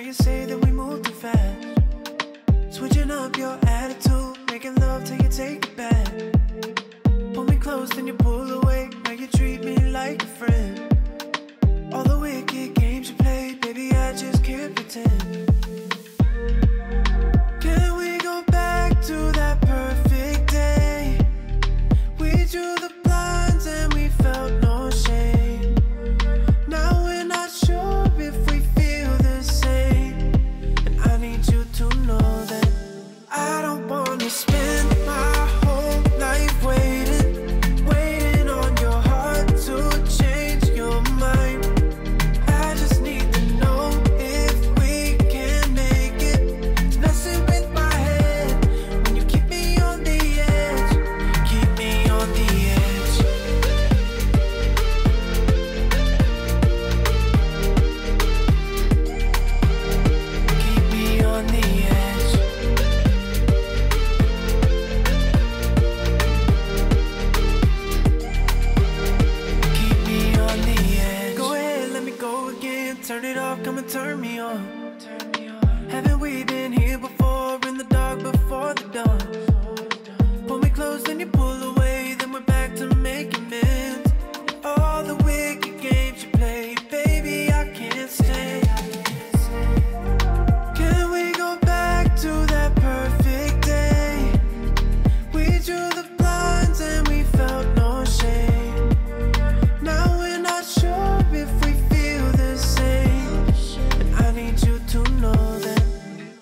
you say that we move too fast. Switching up your attitude, making love till you take it back. Pull me close, then you pull away. Now you treat me like a friend. All the wicked games you play, baby, I just can't pretend. Can we go back to that perfect day? We drew the blinds and we felt no shame. Now we're not sure if we feel the same. And I need you to know that I don't wanna spend my whole life waiting, waiting on your heart to change your mind. I just need to know if we can make it. It's messing with my head when you keep me on the edge, keep me on the edge. Keep me on the edge. Keep me on the edge. Go ahead, let me go again. Turn it off, come and turn me on. Haven't we been here before, in the dark before the dawn? Pull me close, then you pull away, then we're back to making amends. All the wicked games you play, baby, I can't stay. Can we go back to that perfect day? We drew the blinds and we felt no shame. Now we're not sure if we feel the same. And I need you to know that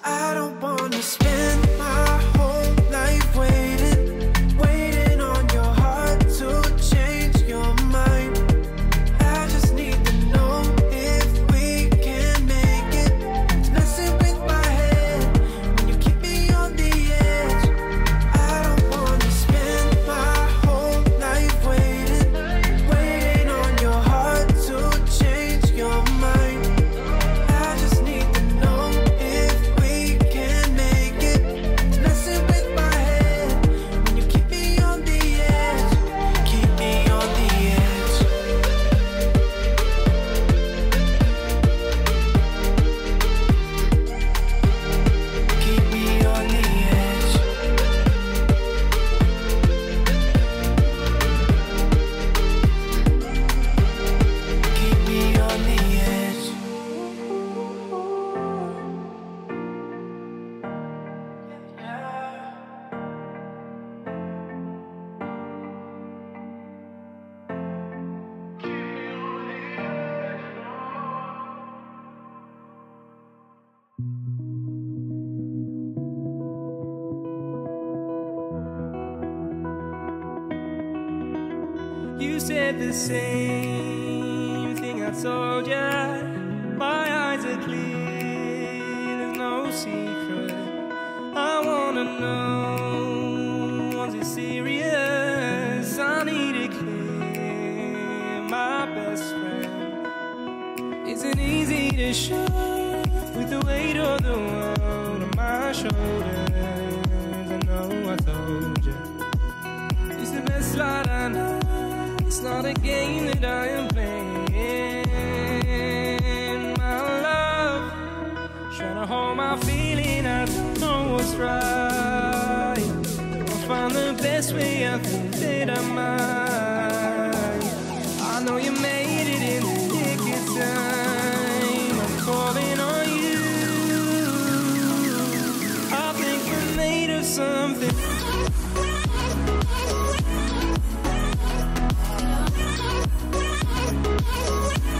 I don't wanna spend my whole life waiting, waiting on your heart to change your mind. I just need to know if we can make it. It's messing with my head when you keep me on the edge. I don't wanna spend my whole life waiting, waiting on your heart to change your mind. I just need to know if we can make it. It's messing with my head when you keep me on the edge, keep me on the edge. Keep me on the edge. Keep me on the edge. You said the same thing I told ya. My eyes are clear, there's no secret. I wanna know, was it serious? I need it clear, my best friend. Isn't easy to show with the weight of the world on my shoulders. I know I told you it's the best light I know. It's not a game that I am playing, my love. Trying to hold my feeling, I don't know what's right. I'll find the best way, I think that I might. I know you made it in the nick of time. I'm calling on you. I think we're made of something.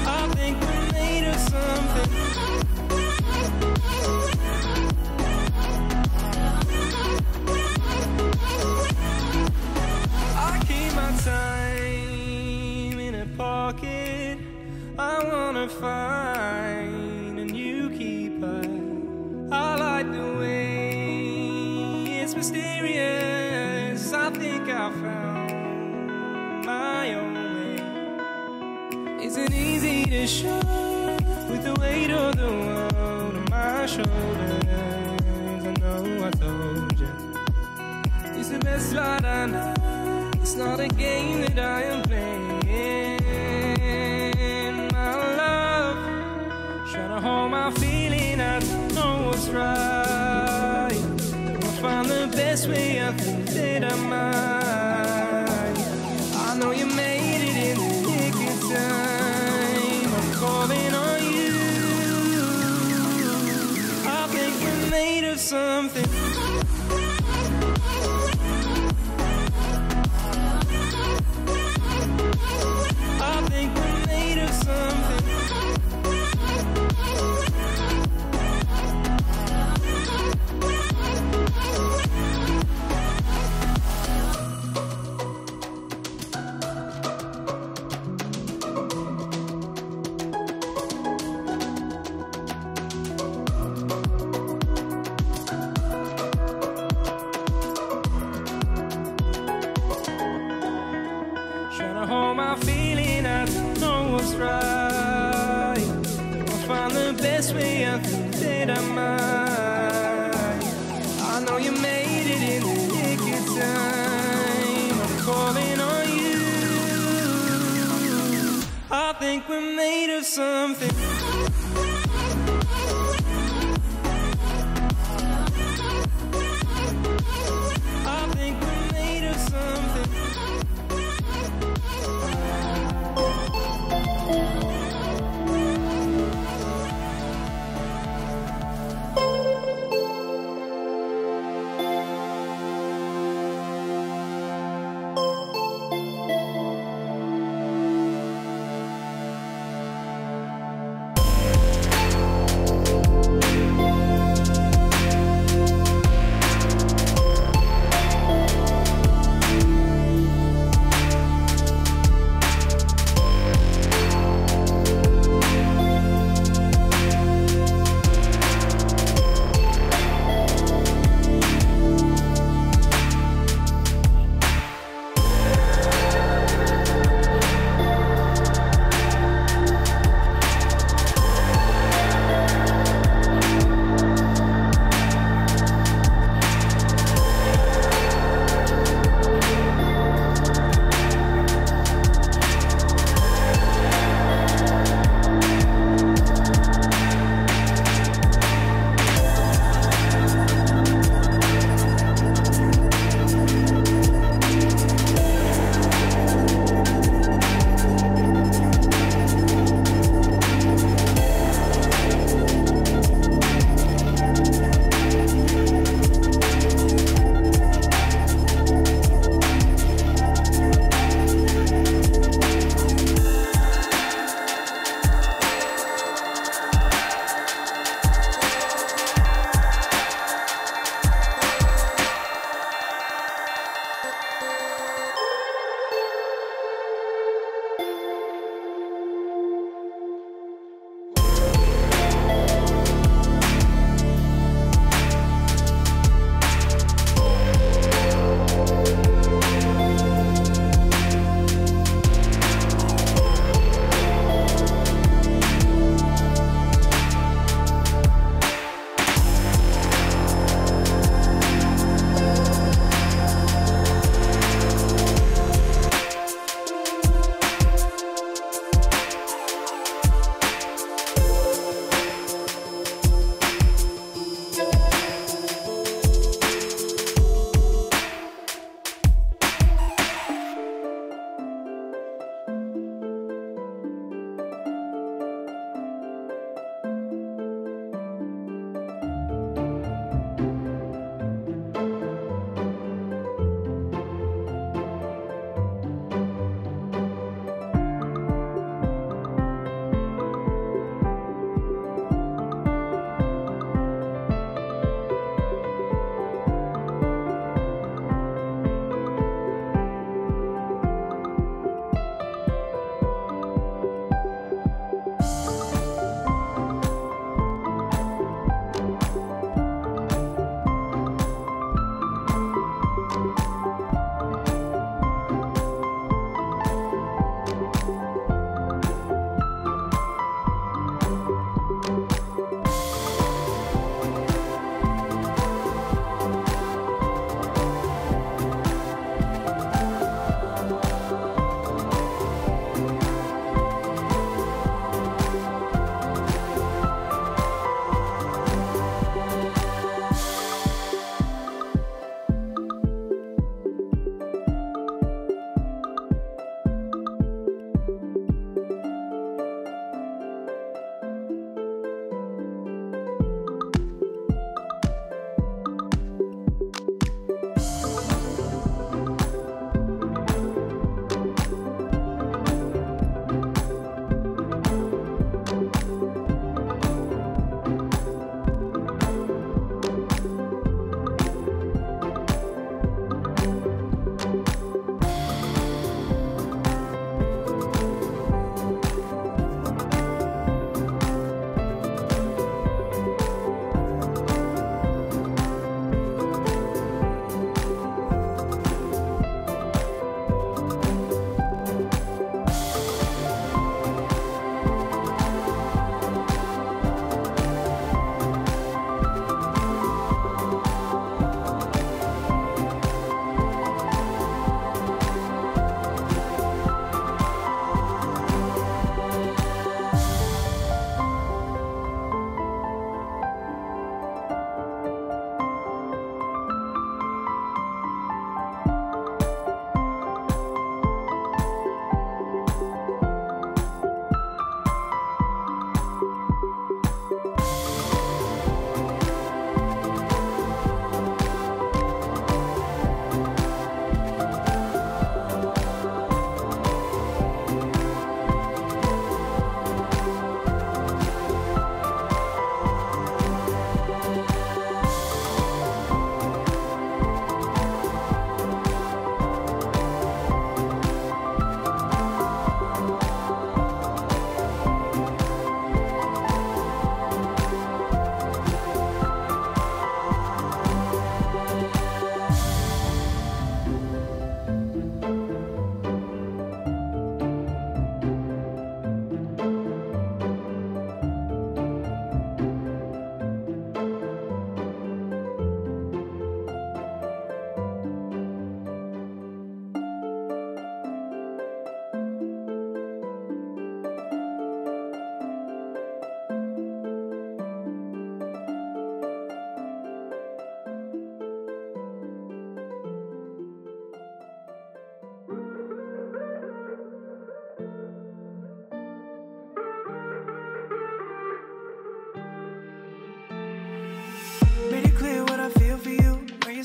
I think we're made of something. I keep my time in a pocket. I wanna find a new keeper. I like the way it's mysterious. I think I found my own way. Isn't easy to show with the weight of the world on my shoulders. I know I told you it's the best light I know. It's not a game that I am playing, my love. Trying to hold my feeling, I something. I think we're made of something. Trying to hold my feeling, I don't know what's right. I'll find the best way, I think that I might. I know you made it in the nick of time. I'm calling on you. I think we're made of something. I think we're made of something.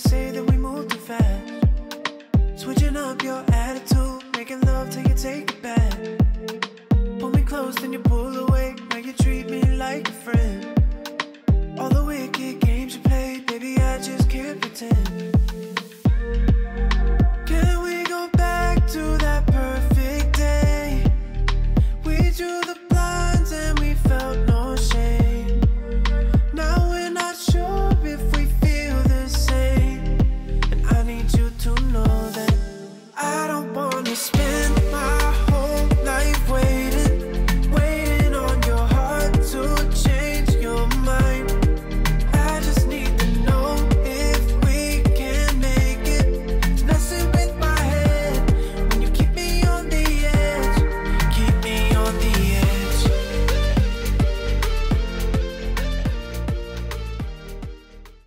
say that